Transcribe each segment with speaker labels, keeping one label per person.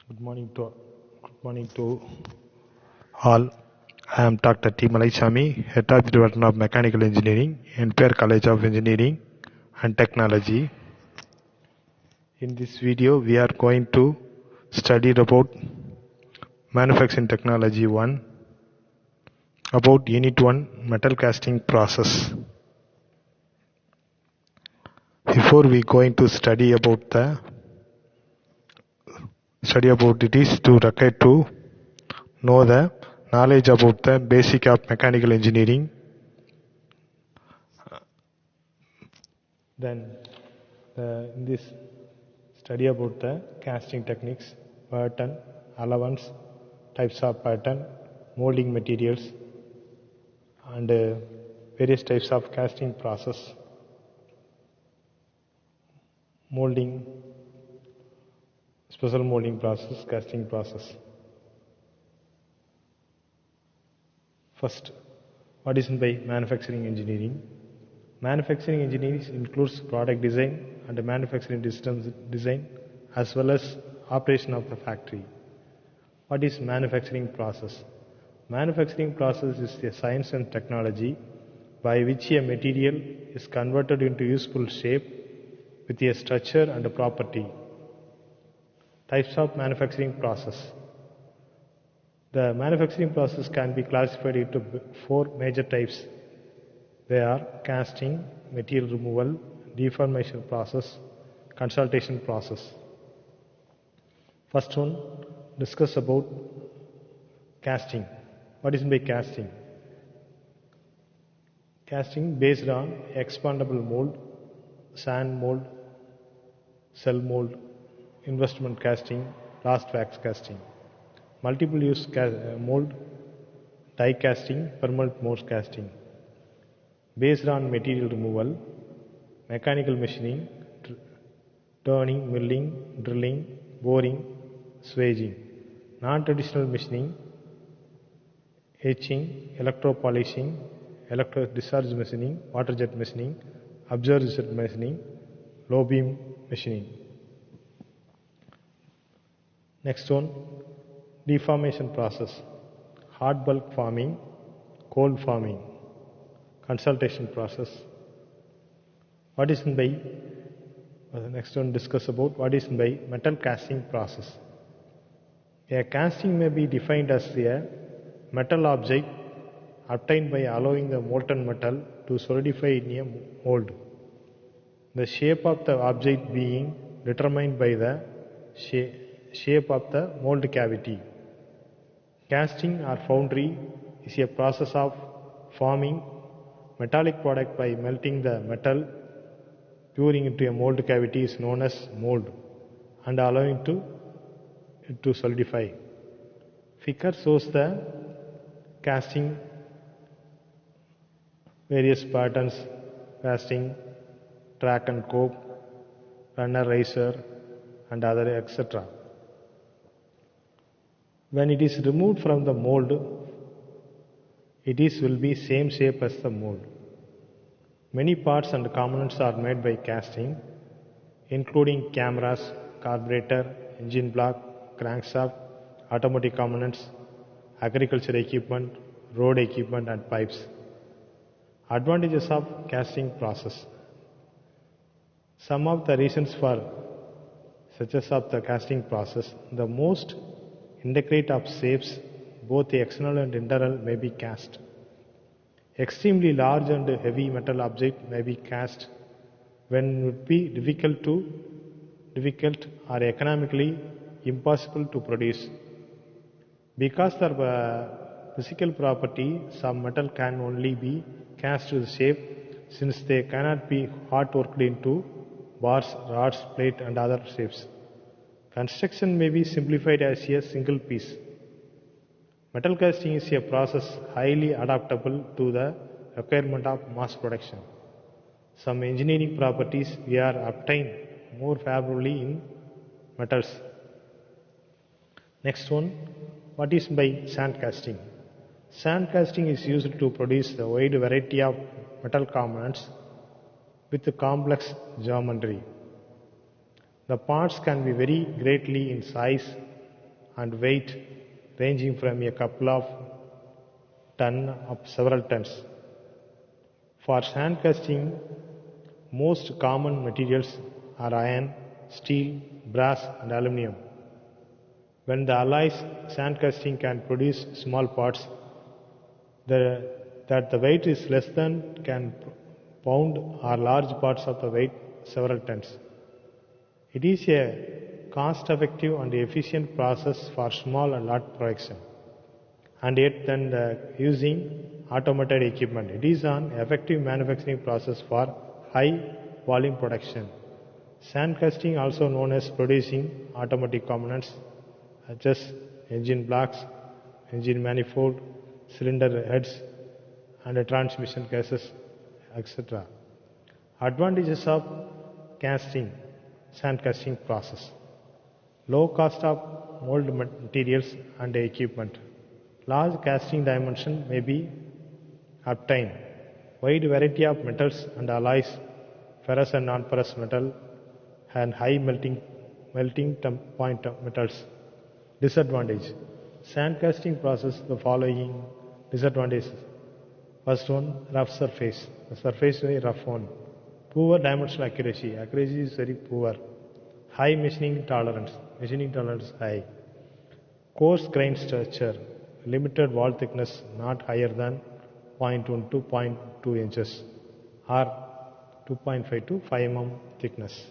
Speaker 1: Good morning to all. I am Dr. T. Malaisamy, Head of the Department of Mechanical Engineering, Empire College of Engineering and Technology. In this video, we are going to study about Manufacturing Technology 1, about Unit 1, Metal Casting Process. Before we going to study about it is to require to know the knowledge about the basic of mechanical engineering. Then in this study about the casting techniques, pattern, allowance, types of pattern, molding materials, and various types of casting process, molding, special molding process, casting process. First, what is meant by manufacturing engineering? Manufacturing engineering includes product design and manufacturing systems design as well as operation of the factory. What is manufacturing process? Manufacturing process is a science and technology by which a material is converted into useful shape with a structure and a property. Types of manufacturing process. The manufacturing process can be classified into four major types. They are casting, material removal, deformation process, consultation process. First one, discuss about casting. What is meant by casting? Casting based on expandable mold, sand mold, cell mold, investment casting, blast wax casting. Multiple use mold, die casting, permanent mold casting. Based on material removal, mechanical machining, turning, milling, drilling, boring, swaging. Non-traditional machining, etching, electropolishing, electro-discharge machining, water jet machining, observed jet machining, low beam machining. Next one, deformation process, hard bulk forming, cold forming, consultation process. What is meant by, the next one discuss about what is meant by metal casting process. A casting may be defined as a metal object obtained by allowing the molten metal to solidify in a mold. The shape of the object being determined by the shape of the mold cavity. Casting or foundry is a process of forming metallic product by melting the metal pouring into a mold cavity is known as mold and allowing it to solidify. Figure shows the casting various patterns, casting, track and cope, runner riser and other etc. When it is removed from the mold, it will be same shape as the mold. Many parts and components are made by casting, including cameras, carburetor, engine block, crankshaft, automotive components, agriculture equipment, road equipment and pipes. Advantages of casting process. Some of the reasons for success of the casting process. The most intricate of shapes, both the external and internal, may be cast. Extremely large and heavy metal object may be cast when it would be difficult or economically impossible to produce. Because their physical property, some metal can only be cast to the shape since they cannot be hot worked into bars, rods, plate and other shapes. Construction may be simplified as a single piece. Metal casting is a process highly adaptable to the requirement of mass production. Some engineering properties are obtained more favorably in metals. Next one, what is by sand casting? Sand casting is used to produce a wide variety of metal components with complex geometry. The parts can be very greatly in size and weight ranging from a couple of ton up several tons. For sand casting, most common materials are iron, steel, brass and aluminum. When the alloys sand casting can produce small parts that the weight is less than can pound or large parts of the weight several tons. It is a cost-effective and efficient process for small and large production, and yet then using automated equipment. It is an effective manufacturing process for high volume production. Sand casting, also known as producing automatic components such as engine blocks, engine manifold, cylinder heads, and transmission cases, etc. Advantages of casting, sand casting process: low cost of mold materials and equipment. Large casting dimension may be obtained. Wide variety of metals and alloys, ferrous and non-ferrous metal, and high melting point metals. Disadvantage: sand casting process, the following disadvantages. First one, rough surface. The surface is very rough one. Poor dimensional accuracy. Accuracy is very poor. High machining tolerance. Machining tolerance high. Coarse grain structure. Limited wall thickness not higher than 0.1 to 0.2 inches or 2.5 to 5 mm thickness.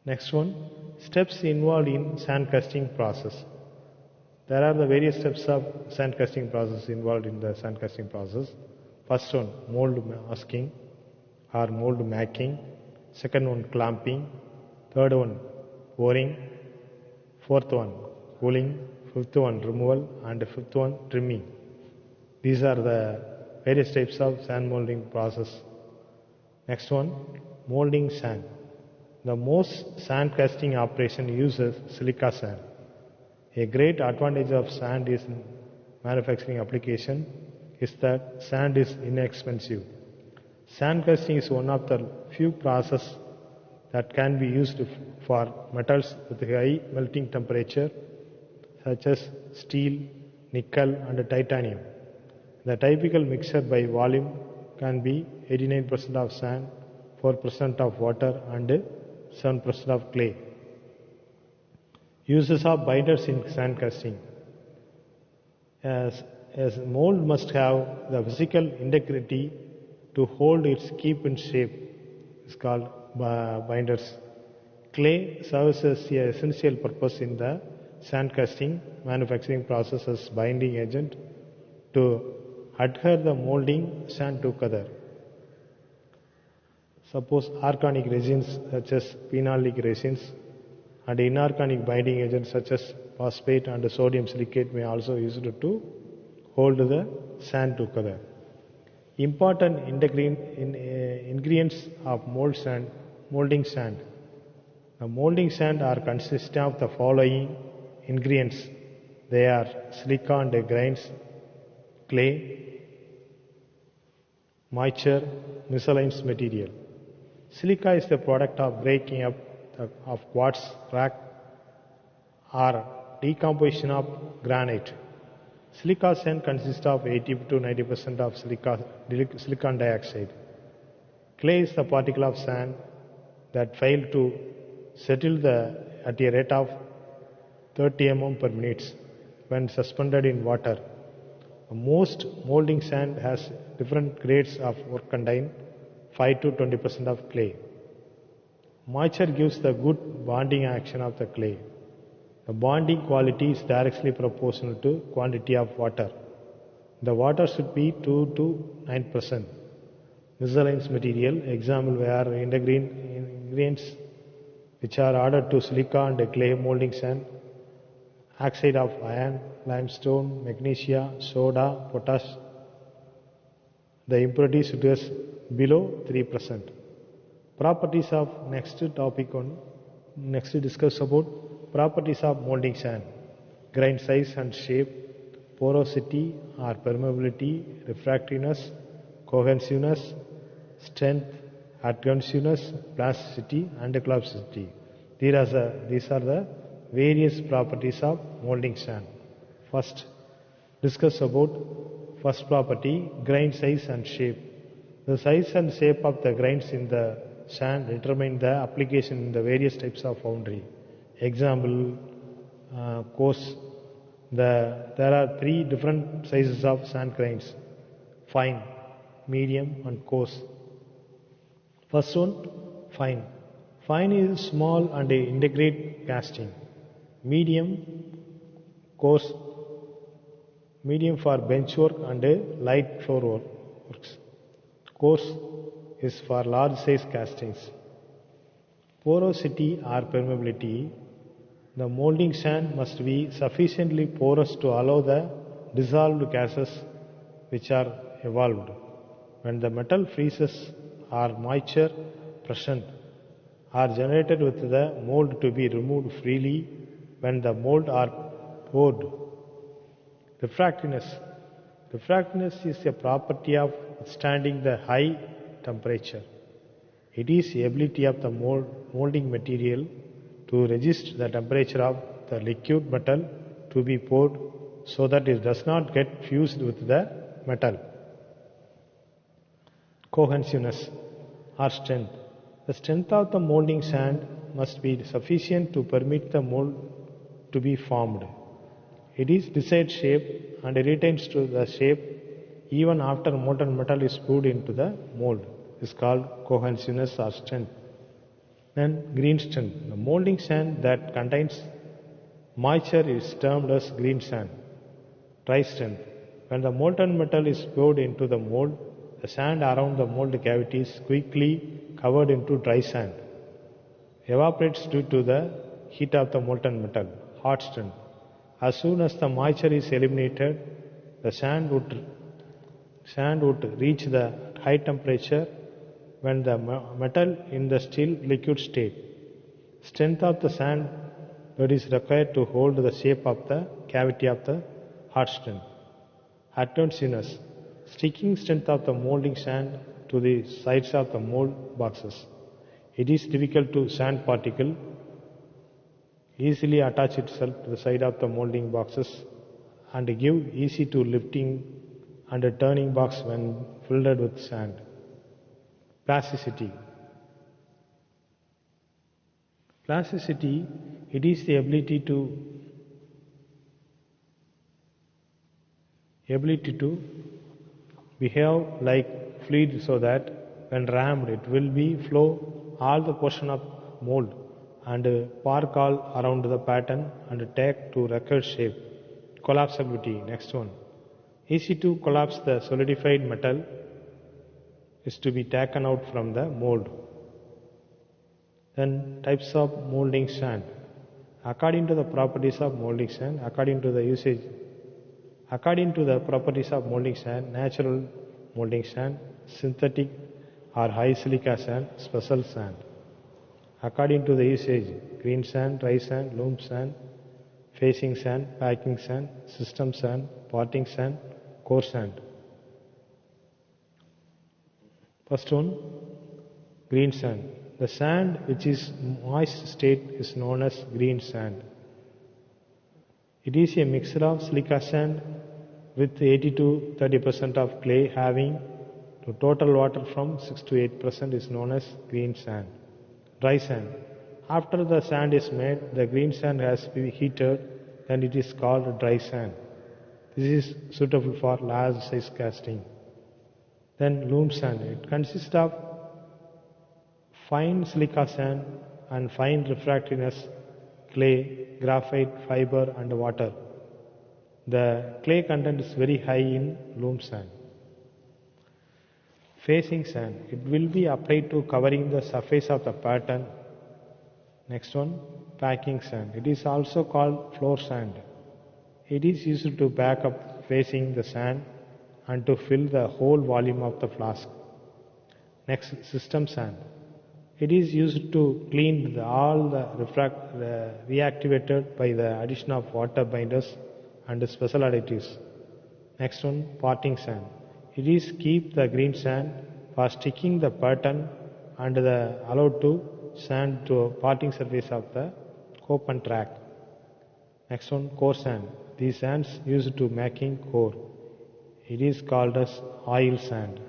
Speaker 1: Next one, steps involved in sand casting process. There are the various steps of sand casting process involved in the sand casting process. First one, mold masking or mold making. Second one, clamping. Third one, pouring. Fourth one, cooling. Fifth one, removal. And fifth one, trimming. These are the various types of sand molding process. Next one, molding sand. The most sand casting operation uses silica sand. A great advantage of sand is manufacturing application is that sand is inexpensive. Sand casting is one of the few processes that can be used for metals with high melting temperature such as steel, nickel and titanium. The typical mixture by volume can be 89% of sand, 4% of water and 7% of clay. Uses of binders in sand casting. As mold must have the physical integrity to hold its keep in shape. It's called binders. Clay serves as an essential purpose in the sand casting manufacturing process as binding agent to adhere the molding sand together. Suppose organic resins such as phenolic resins and inorganic binding agents such as phosphate and sodium silicate may also be used to hold the sand together. Important ingredients of molding sand. The molding sand are consisting of the following ingredients. They are silica and grains, clay, moisture, miscellaneous material. Silica is the product of breaking up of quartz rock or decomposition of granite. Silica sand consists of 80 to 90% of silicon dioxide. Clay is the particle of sand that fail to settle at a rate of 30 mm per minute when suspended in water. Most molding sand has different grades of work contain 5 to 20% of clay. Moisture gives the good bonding action of the clay. The bonding quality is directly proportional to quantity of water. The water should be 2 to 9%. Miscellaneous material, example where ingredients which are added to silica and clay molding sand, oxide of iron, limestone, magnesia, soda, potash. The impurity should be below 3%. Properties of next discuss about properties of molding sand: grain size and shape, porosity or permeability, refractiveness, cohesiveness, strength, adhesiveness, plasticity and collapsibility. These are the various properties of molding sand. First, discuss about first property, grain size and shape. The size and shape of the grains in the sand determine the application in the various types of foundry. Example, coarse. There are three different sizes of sand grains: fine, medium, and coarse. First one, fine. Fine is small and integrate casting. Medium, coarse. Medium for bench work and light floor works. Coarse is for large size castings. Porosity or permeability. The molding sand must be sufficiently porous to allow the dissolved gases which are evolved. When the metal freezes or moisture present are generated with the mold to be removed freely when the mold are poured. Refractiveness. Refractiveness is a property of withstanding the high temperature. It is the ability of the molding material to resist the temperature of the liquid metal to be poured so that it does not get fused with the metal. Cohesiveness or strength. The strength of the molding sand must be sufficient to permit the mold to be formed. It is desired shape and retains to the shape even after molten metal is poured into the mold. This is called cohesiveness or strength. Then green strength. The molding sand that contains moisture is termed as green sand. Dry strength. When the molten metal is poured into the mold, the sand around the mold cavity is quickly covered into dry sand. Evaporates due to the heat of the molten metal. Hot strength. As soon as the moisture is eliminated, the sand would reach the high temperature when the metal in the still liquid state. Strength of the sand that is required to hold the shape of the cavity of the hot strength. Adhesiveness. Sticking strength of the molding sand to the sides of the mold boxes. It is difficult to sand particle easily attach itself to the side of the molding boxes and give easy to lifting and a turning box when filled with sand. Plasticity. Plasticity, it is the ability to behave like fluid so that when rammed it will be flow all the portion of mold and park all around the pattern and take to record shape. Collapsibility, next one. Easy to collapse the solidified metal is to be taken out from the mold. Then types of molding sand. According to the properties of molding sand, according to the properties of molding sand, natural molding sand, synthetic or high silica sand, special sand. According to the usage, green sand, dry sand, loam sand, facing sand, packing sand, system sand, parting sand, core sand. First one, green sand. The sand which is moist state is known as green sand. It is a mixture of silica sand with 80 to 30% of clay having the total water from 6 to 8% is known as green sand. Dry sand. After the sand is made, the green sand has to be heated, then it is called dry sand. This is suitable for large size casting. Then loam sand. It consists of fine silica sand and fine refractiveness, clay, graphite, fiber and water. The clay content is very high in loam sand. Facing sand. It will be applied to covering the surface of the pattern. Next one, packing sand. It is also called floor sand. It is used to back up facing the sand and to fill the whole volume of the flask. Next, system sand. It is used to clean all the reactivated by the addition of water binders and special additives. Next one, parting sand. It is keep the green sand for sticking the pattern and the allowed to sand to a parting surface of the cope and track. Next one, core sand. These sands used to making core. It is called as oil sand.